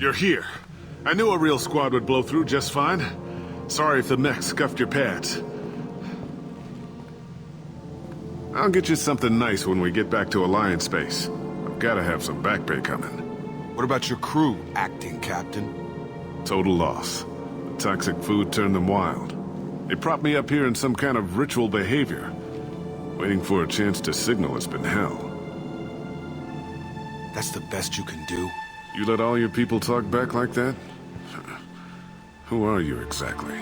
You're here. I knew a real squad would blow through just fine. Sorry if the mech scuffed your pads. I'll get you something nice when we get back to Alliance space. I've gotta have some back pay coming. What about your crew, acting captain? Total loss. The toxic food turned them wild. They propped me up here in some kind of ritual behavior. Waiting for a chance to signal has been hell. That's the best you can do? You let all your people talk back like that? Who are you exactly?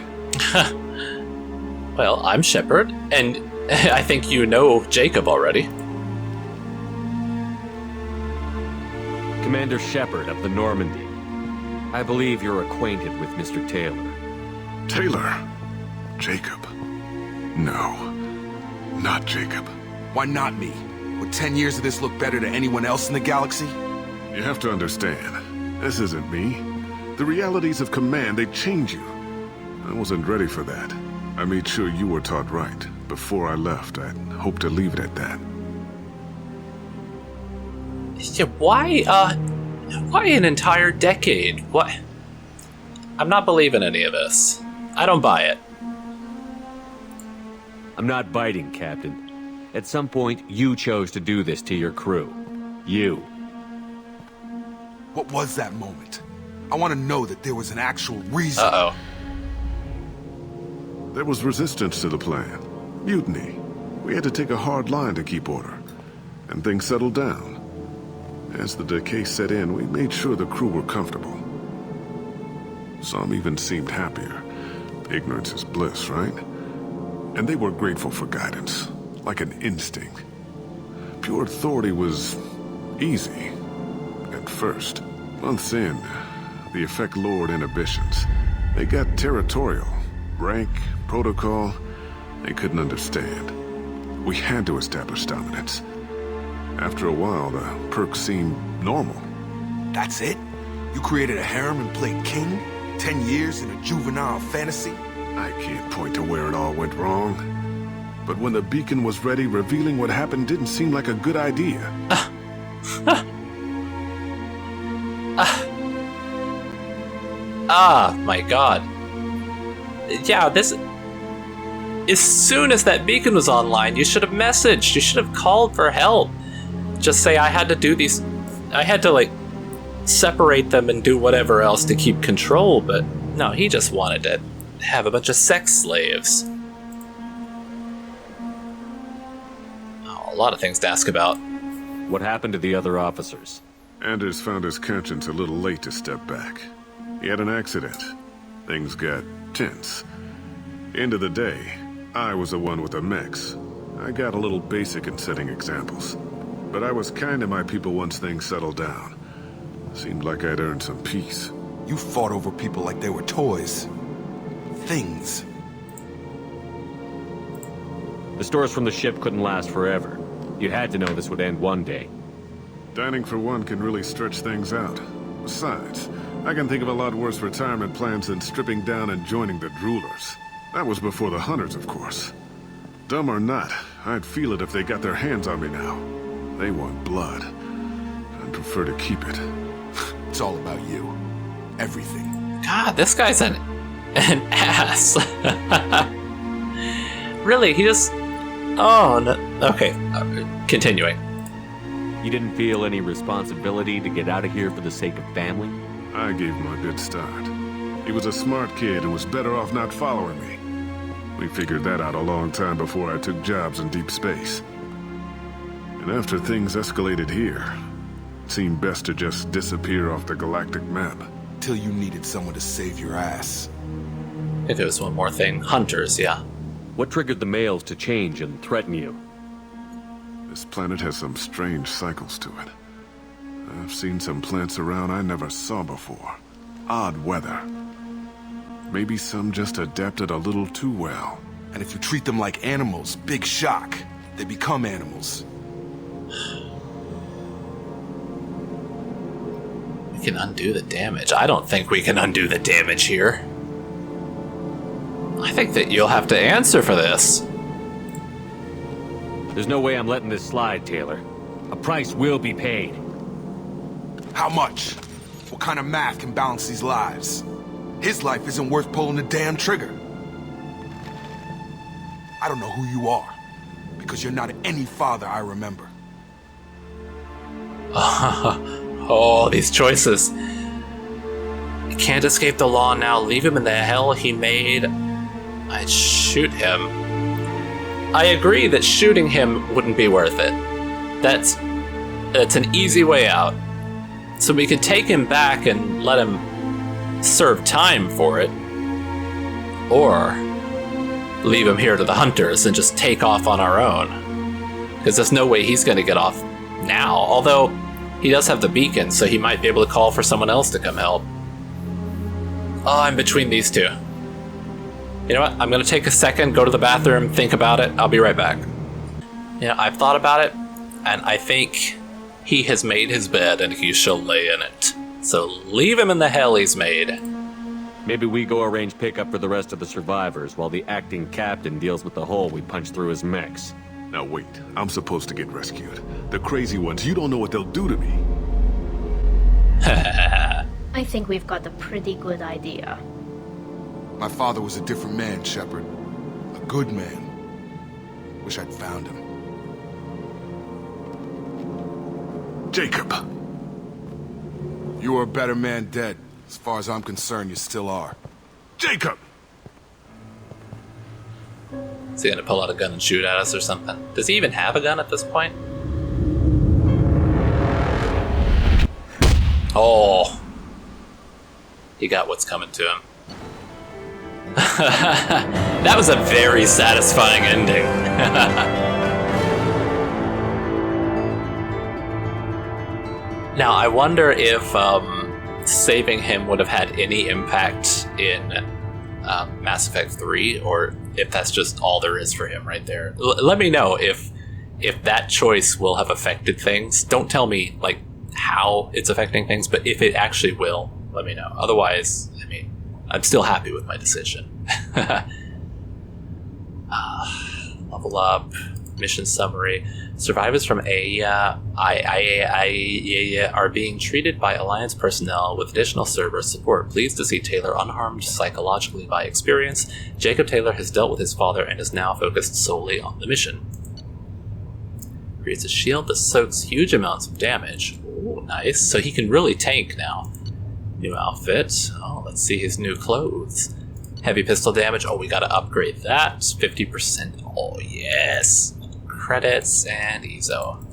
Well, I'm Shepard, and I think you know Jacob already. Commander Shepard of the Normandy. I believe you're acquainted with Mr. Taylor. Taylor? Jacob? No. Not Jacob. Why not me? Would 10 years of this look better to anyone else in the galaxy? You have to understand, this isn't me. The realities of command, they change you. I wasn't ready for that. I made sure you were taught right. Before I left, I'd hoped to leave it at that. Yeah, why an entire decade? What? I'm not believing any of this. I don't buy it. I'm not biting, Captain. At some point, you chose to do this to your crew. You. What was that moment? I want to know that there was an actual reason. Uh-oh. There was resistance to the plan. Mutiny. We had to take a hard line to keep order. And things settled down. As the decay set in, we made sure the crew were comfortable. Some even seemed happier. Ignorance is bliss, right? And they were grateful for guidance, like an instinct. Pure authority was easy, at first. Months in, the effect lowered inhibitions. They got territorial. Rank, protocol, they couldn't understand. We had to establish dominance. After a while, the perks seemed normal. That's it? You created a harem and played king? 10 years in a juvenile fantasy? I can't point to where it all went wrong. But when the beacon was ready, revealing what happened didn't seem like a good idea. My god. Yeah, this... As soon as that beacon was online, you should have messaged. You should have called for help. Just say I had to do these... I had to, like, separate them and do whatever else to keep control, but no, he just wanted to have a bunch of sex slaves. Oh, a lot of things to ask about. What happened to the other officers? Anders found his conscience a little late to step back. He had an accident. Things got tense. End of the day, I was the one with the mechs. I got a little basic in setting examples. But I was kind to my people once things settled down. Seemed like I'd earned some peace. You fought over people like they were toys. Things. The stores from the ship couldn't last forever. You had to know this would end one day. Dining for one can really stretch things out. Besides, I can think of a lot worse retirement plans than stripping down and joining the droolers. That was before the hunters, of course. Dumb or not, I'd feel it if they got their hands on me now. They want blood. I'd prefer to keep it. It's all about you. Everything. God, this guy's an ass. Really, he just... Oh, no. Okay, continuing. You didn't feel any responsibility to get out of here for the sake of family? I gave him a good start. He was a smart kid and was better off not following me. We figured that out a long time before I took jobs in deep space. And after things escalated here, it seemed best to just disappear off the galactic map. Till you needed someone to save your ass. If it was one more thing. Hunters, yeah. What triggered the males to change and threaten you? This planet has some strange cycles to it. I've seen some plants around I never saw before. Odd weather. Maybe some just adapted a little too well. And if you treat them like animals, big shock. They become animals. We can undo the damage. I don't think we can undo the damage here. I think that you'll have to answer for this. There's no way I'm letting this slide, Taylor. A price will be paid. How much? What kind of math can balance these lives? His life isn't worth pulling the damn trigger. I don't know who you are, because you're not any father I remember. Oh, these choices. He can't escape the law now. Leave him in the hell he made. I'd shoot him. I agree that shooting him wouldn't be worth it. That's an easy way out. So we could take him back and let him serve time for it. Or leave him here to the hunters and just take off on our own. Because there's no way he's going to get off now. Although he does have the beacon, so he might be able to call for someone else to come help. Oh, I'm between these two. You know what? I'm going to take a second, go to the bathroom, think about it. I'll be right back. You know, I've thought about it, and I think he has made his bed and he shall lay in it. So leave him in the hell he's made. Maybe we go arrange pickup for the rest of the survivors while the acting captain deals with the hole we punched through his mechs. Now wait, I'm supposed to get rescued. The crazy ones, you don't know what they'll do to me. I think we've got a pretty good idea. My father was a different man, Shepard. A good man. Wish I'd found him. Jacob! You were a better man dead. As far as I'm concerned, you still are. Jacob! Is he gonna pull out a gun and shoot at us or something? Does he even have a gun at this point? Oh. He got what's coming to him. That was a very satisfying ending. Now, I wonder if saving him would have had any impact in Mass Effect 3, or if that's just all there is for him right there. Let me know if that choice will have affected things. Don't tell me like how it's affecting things, but if it actually will, let me know. Otherwise, I mean, I'm still happy with my decision. Level up, mission summary. Survivors from IA are being treated by Alliance personnel with additional server support. Pleased to see Taylor unharmed psychologically by experience. Jacob Taylor has dealt with his father and is now focused solely on the mission. Creates a shield that soaks huge amounts of damage. Ooh, nice. So he can really tank now. New outfit. Oh, let's see his new clothes. Heavy pistol damage. Oh, we gotta upgrade that. 50%. Oh, yes. Credits and EZO.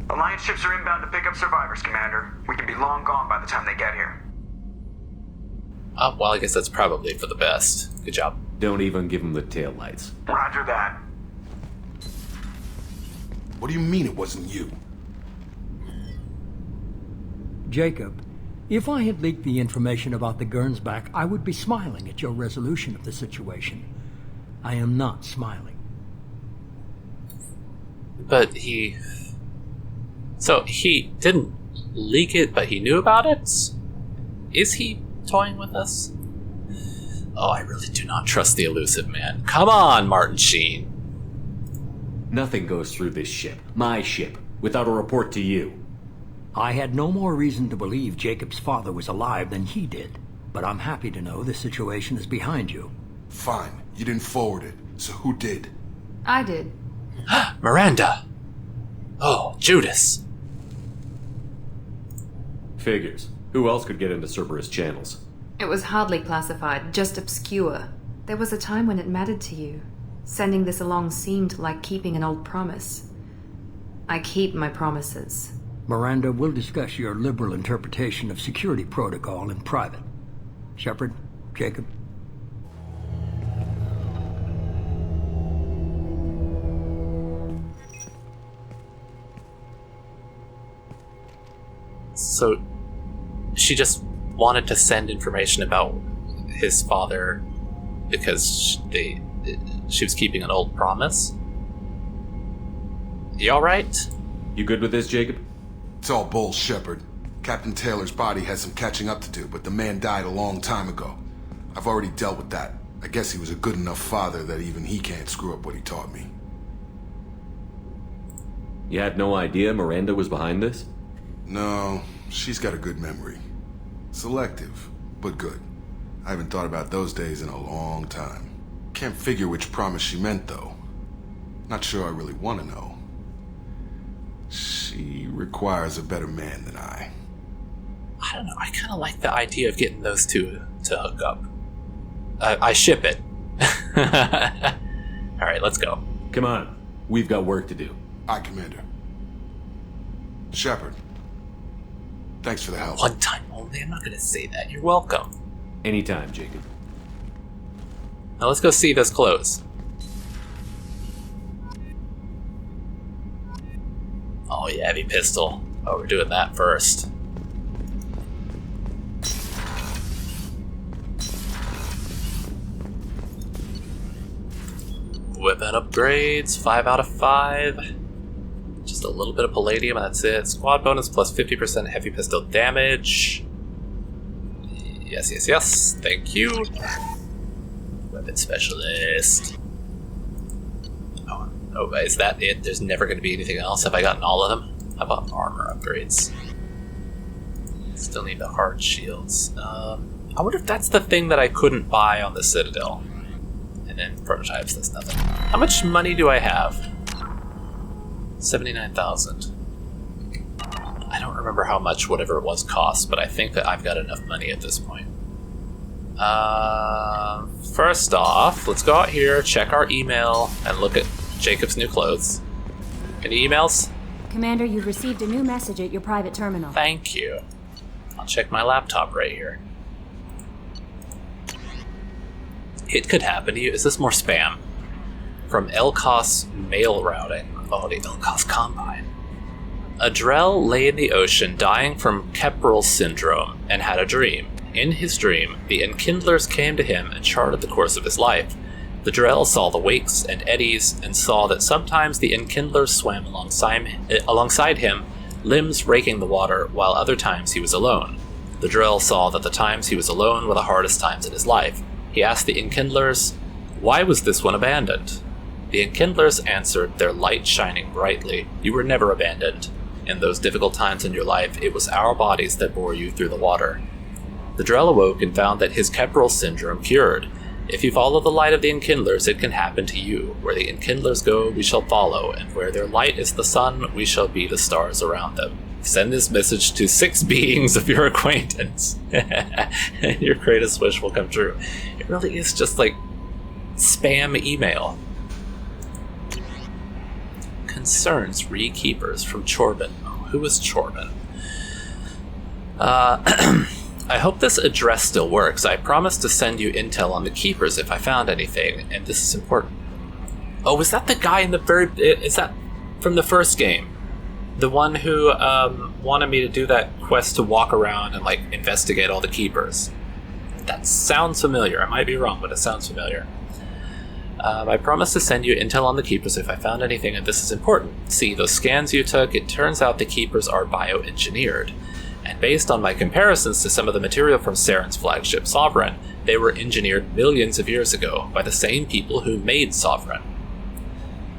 Alliance ships are inbound to pick up survivors, Commander. We can be long gone by the time they get here. Oh, well, I guess that's probably for the best. Good job. Don't even give him the taillights. Roger that. What do you mean it wasn't you? Jacob, if I had leaked the information about the Gernsback, I would be smiling at your resolution of the situation. I am not smiling. But he... So he didn't leak it, but he knew about it? Is he toying with us? Oh, I really do not trust the Illusive, man. Come on, Martin Sheen. Nothing goes through this ship, my ship, without a report to you. I had no more reason to believe Jacob's father was alive than he did, but I'm happy to know the situation is behind you. Fine, you didn't forward it, so who did? I did. Miranda! Oh, Judas. Figures. Who else could get into Cerberus channels? It was hardly classified, just obscure. There was a time when it mattered to you. Sending this along seemed like keeping an old promise. I keep my promises. Miranda, we'll discuss your liberal interpretation of security protocol in private. Shepard, Jacob. So, she just wanted to send information about his father because she was keeping an old promise? You alright? You good with this, Jacob? It's all bull, Shepard. Captain Taylor's body has some catching up to do, but the man died a long time ago. I've already dealt with that. I guess he was a good enough father that even he can't screw up what he taught me. You had no idea Miranda was behind this? No, she's got a good memory. Selective, but good. I haven't thought about those days in a long time. Can't figure which promise she meant, though. Not sure I really want to know. She requires a better man than I. I don't know, I kind of like the idea of getting those two to hook up. I ship it. Alright, let's go. Come on. We've got work to do. Aye, Commander. Shepard. Thanks for the help. One time only? I'm not going to say that. You're welcome. Anytime, Jacob. Now let's go see this close. Oh yeah, heavy pistol. Oh, we're doing that first. Weapon upgrades, 5 out of 5. Just a little bit of palladium and that's it. Squad bonus plus 50% heavy pistol damage. Yes, yes, yes. Thank you. Weapon specialist. Oh, is that it? There's never going to be anything else? Have I gotten all of them? How about armor upgrades? Still need the hard shields. I wonder if that's the thing that I couldn't buy on the Citadel. And then prototypes, that's nothing. How much money do I have? 79,000. I don't remember how much whatever it was cost, but I think that I've got enough money at this point. First off, let's go out here, check our email, and look at Jacob's new clothes. Any emails? Commander, you've received a new message at your private terminal. Thank you. I'll check my laptop right here. It could happen to you. Is this more spam? From Elkos mail routing. Oh, the Elkos Combine. A Drell lay in the ocean dying from Keppel syndrome and had a dream. In his dream, the Enkindlers came to him and charted the course of his life. The Drell saw the wakes and eddies and saw that sometimes the Enkindlers swam alongside him, limbs raking the water, while other times he was alone. The Drell saw that the times he was alone were the hardest times in his life. He asked the Enkindlers, "Why was this one abandoned?" The Enkindlers answered, their light shining brightly, "You were never abandoned. In those difficult times in your life, it was our bodies that bore you through the water." The Drell awoke and found that his Keppel syndrome cured. If you follow the light of the Enkindlers, it can happen to you. Where the Enkindlers go, we shall follow, and where their light is the sun, we shall be the stars around them. Send this message to 6 beings of your acquaintance, and your greatest wish will come true. It really is just like spam email. Concerns Rekeepers from Chorbin. Oh, who is Chorbin? I hope this address still works. I promised to send you intel on the Keepers if I found anything, and this is important. Oh, is that the guy in the very... Is that from the first game? The one who wanted me to do that quest to walk around and, like, investigate all the Keepers. That sounds familiar. I might be wrong, but it sounds familiar. I promised to send you intel on the Keepers if I found anything, and this is important. See, those scans you took, it turns out the Keepers are bioengineered. And based on my comparisons to some of the material from Saren's flagship Sovereign, they were engineered millions of years ago by the same people who made Sovereign.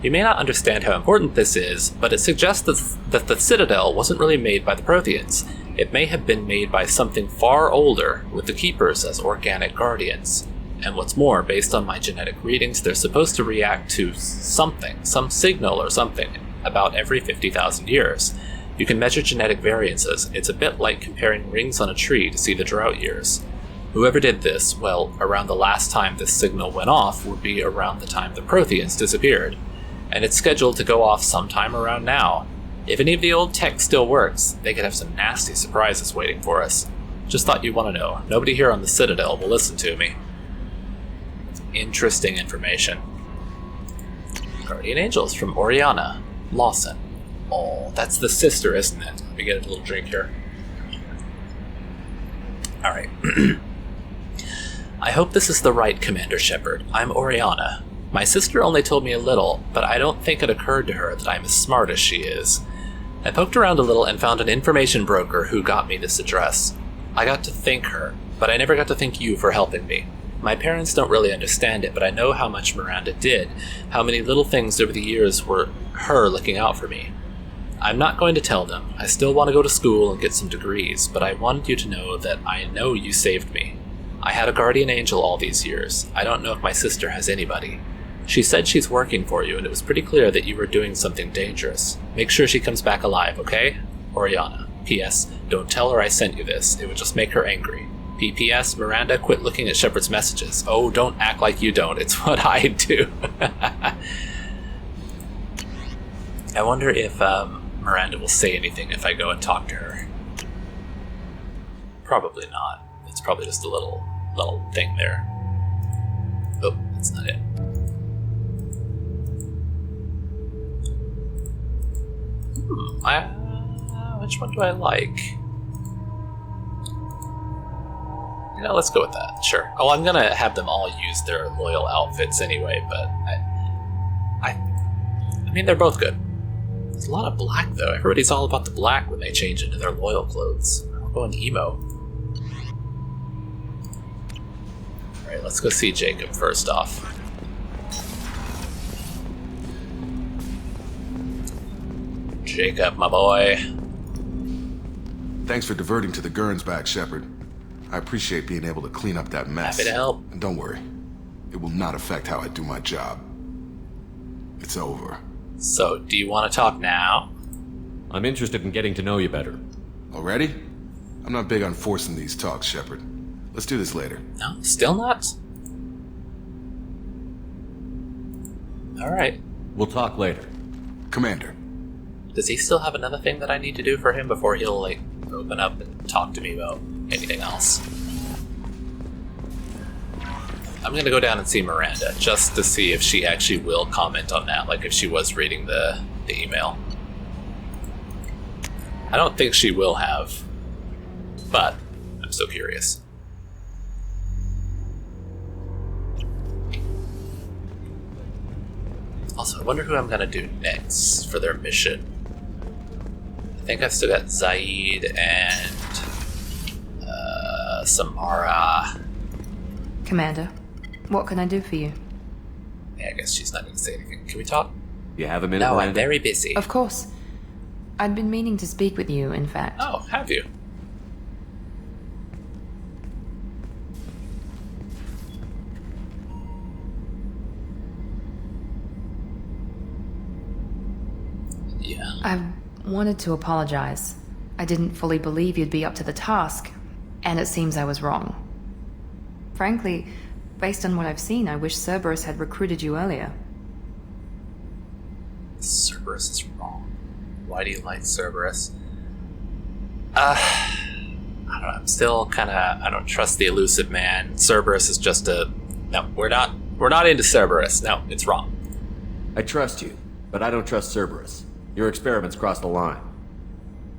You may not understand how important this is, but it suggests that the Citadel wasn't really made by the Protheans. It may have been made by something far older, with the Keepers as organic guardians. And what's more, based on my genetic readings, they're supposed to react to something, some signal or something, about every 50,000 years. You can measure genetic variances. It's a bit like comparing rings on a tree to see the drought years. Whoever did this, well, around the last time this signal went off would be around the time the Protheans disappeared. And it's scheduled to go off sometime around now. If any of the old tech still works, they could have some nasty surprises waiting for us. Just thought you'd want to know. Nobody here on the Citadel will listen to me. Interesting information. Guardian Angels from Oriana. Lawson. Oh, that's the sister, isn't it? Let me get a little drink here. Alright. I hope this is the right Commander Shepard. I'm Oriana. My sister only told me a little, but I don't think it occurred to her that I'm as smart as she is. I poked around a little and found an information broker who got me this address. I got to thank her, but I never got to thank you for helping me. My parents don't really understand it, but I know how much Miranda did, how many little things over the years were her looking out for me. I'm not going to tell them. I still want to go to school and get some degrees, but I wanted you to know that I know you saved me. I had a guardian angel all these years. I don't know if my sister has anybody. She said she's working for you, and it was pretty clear that you were doing something dangerous. Make sure she comes back alive, okay? Oriana. P.S. Don't tell her I sent you this. It would just make her angry. P.P.S. Miranda, quit looking at Shepard's messages. Oh, don't act like you don't. It's what I do. I wonder if Miranda will say anything if I go and talk to her. Probably not. It's probably just a little thing there. Oh, that's not it. Which one do I like? You know, let's go with that. Sure. Oh, I'm gonna have them all use their loyal outfits anyway, but I mean, they're both good. There's a lot of black, though. Everybody's all about the black when they change into their loyal clothes. I'll go in emo. Alright, let's go see Jacob first off. Jacob, my boy. Thanks for diverting to the Gurns back, Shepard. I appreciate being able to clean up that mess. Happy to help. And don't worry, it will not affect how I do my job. It's over. So, do you want to talk now? I'm interested in getting to know you better. Already? I'm not big on forcing these talks, Shepard. Let's do this later. No, still not? Alright. We'll talk later. Commander. Does he still have another thing that I need to do for him before he'll, like, open up and talk to me about anything else? I'm gonna go down and see Miranda, just to see if she actually will comment on that, like if she was reading the email. I don't think she will have, but I'm so curious. Also, I wonder who I'm gonna do next for their mission. I think I've still got Zaid and Samara. Commander, what can I do for you? Yeah, I guess she's not gonna say anything. Can we talk? You have a minute, No, Miranda? I'm very busy. Of course. I'd been meaning to speak with you, in fact. Oh, have you? Yeah. I wanted to apologize. I didn't fully believe you'd be up to the task, and it seems I was wrong. Frankly, based on what I've seen, I wish Cerberus had recruited you earlier. Cerberus is wrong. Why do you like Cerberus? I don't know, I'm still kinda, I don't trust the Illusive man. Cerberus is just a... No, we're not into Cerberus. No, it's wrong. I trust you, but I don't trust Cerberus. Your experiments crossed the line.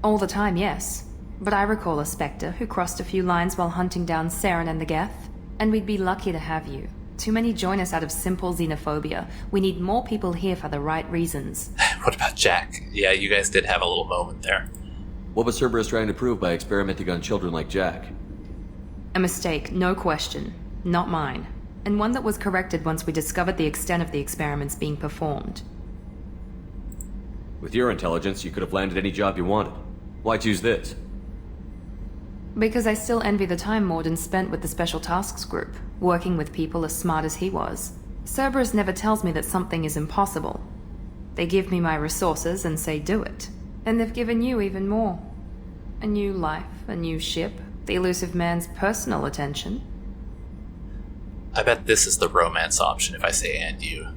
All the time, yes. But I recall a Spectre who crossed a few lines while hunting down Saren and the Geth. And we'd be lucky to have you. Too many join us out of simple xenophobia. We need more people here for the right reasons. What about Jack? Yeah, you guys did have a little moment there. What was Cerberus trying to prove by experimenting on children like Jack? A mistake, no question. Not mine. And one that was corrected once we discovered the extent of the experiments being performed. With your intelligence, you could have landed any job you wanted. Why choose this? Because I still envy the time Morden spent with the Special Tasks Group, working with people as smart as he was. Cerberus never tells me that something is impossible. They give me my resources and say do it. And they've given you even more. A new life, a new ship, the Illusive man's personal attention. I bet this is the romance option if I say and you.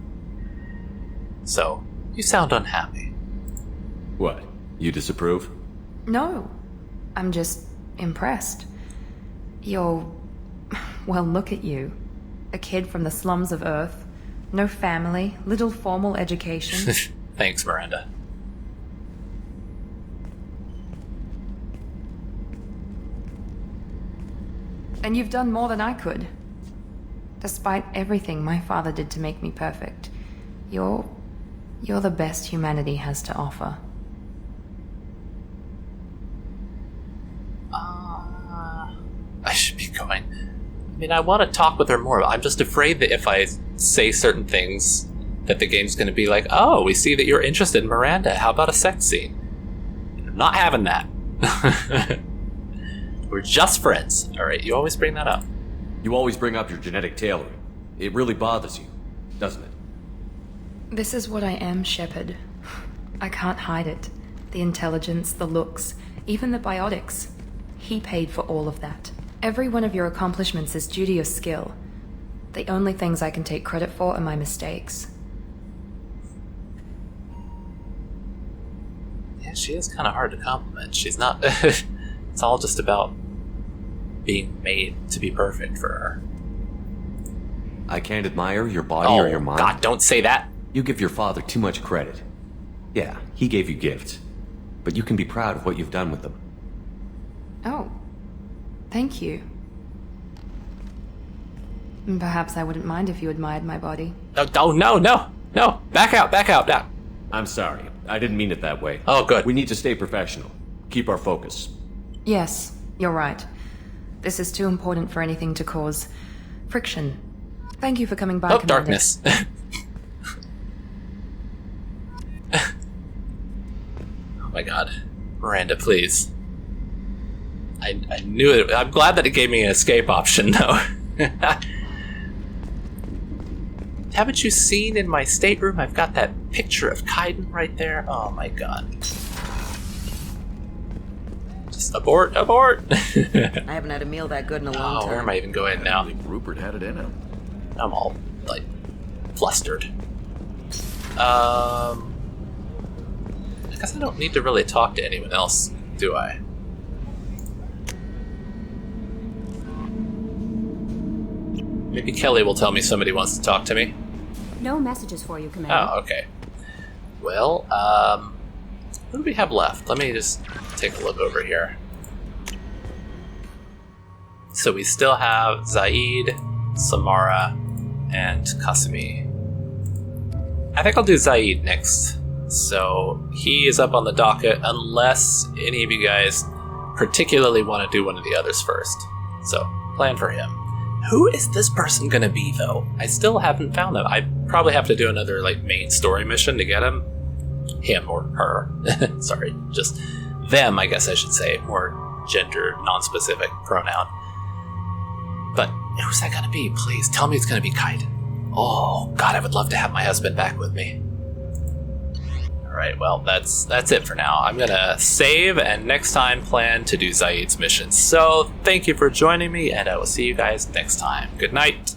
So, you sound unhappy. What? You disapprove? No. I'm just impressed. You're... well, look at you. A kid from the slums of Earth. No family, little formal education. Thanks, Miranda. And you've done more than I could. Despite everything my father did to make me perfect, you're the best humanity has to offer. I should be going. mean, I want to talk with her more. I'm just afraid that if I say certain things, that the game's going to be like, oh, we see that you're interested in Miranda. How about a sex scene? I'm not having that. We're just friends. All right, you always bring that up. You always bring up your genetic tailoring. It really bothers you, doesn't it? This is what I am, Shepard. I can't hide it. The intelligence, the looks, even the biotics. He paid for all of that. Every one of your accomplishments is due to your skill. The only things I can take credit for are my mistakes. Yeah, she is kind of hard to compliment. She's not... It's all just about being made to be perfect for her. I can't admire your body or your mind. God, don't say that! You give your father too much credit. Yeah, he gave you gifts. But you can be proud of what you've done with them. Oh. Thank you. Perhaps I wouldn't mind if you admired my body. Oh, no! Back out! Now. I'm sorry. I didn't mean it that way. Oh, good. We need to stay professional. Keep our focus. Yes, you're right. This is too important for anything to cause friction. Thank you for coming by, Commander. Darkness. Oh my god. Miranda, please. I knew it. I'm glad that it gave me an escape option, though. Haven't you seen in my stateroom? I've got that picture of Kaiden right there. Oh my god. Just abort! I haven't had a meal that good in a long time. Where am I even going now? I think Rupert had it in him. I'm all, like, flustered. I guess I don't need to really talk to anyone else, do I? Maybe Kelly will tell me somebody wants to talk to me. No messages for you, Commander. Oh, okay. Well, what do we have left? Let me just take a look over here. So we still have Zaid, Samara, and Kasumi. I think I'll do Zaid next. So he is up on the docket unless any of you guys particularly want to do one of the others first. So plan for him. Who is this person gonna be, though? I still haven't found them. I probably have to do another, like, main story mission to get him. Him or her. Sorry, just them, I guess I should say. More gender, non-specific pronoun. But who's that gonna be? Please tell me it's gonna be Kaiden. Oh, God, I would love to have my husband back with me. Alright, well, that's it for now. I'm gonna save and next time plan to do Zaid's mission. So, thank you for joining me, and I will see you guys next time. Good night.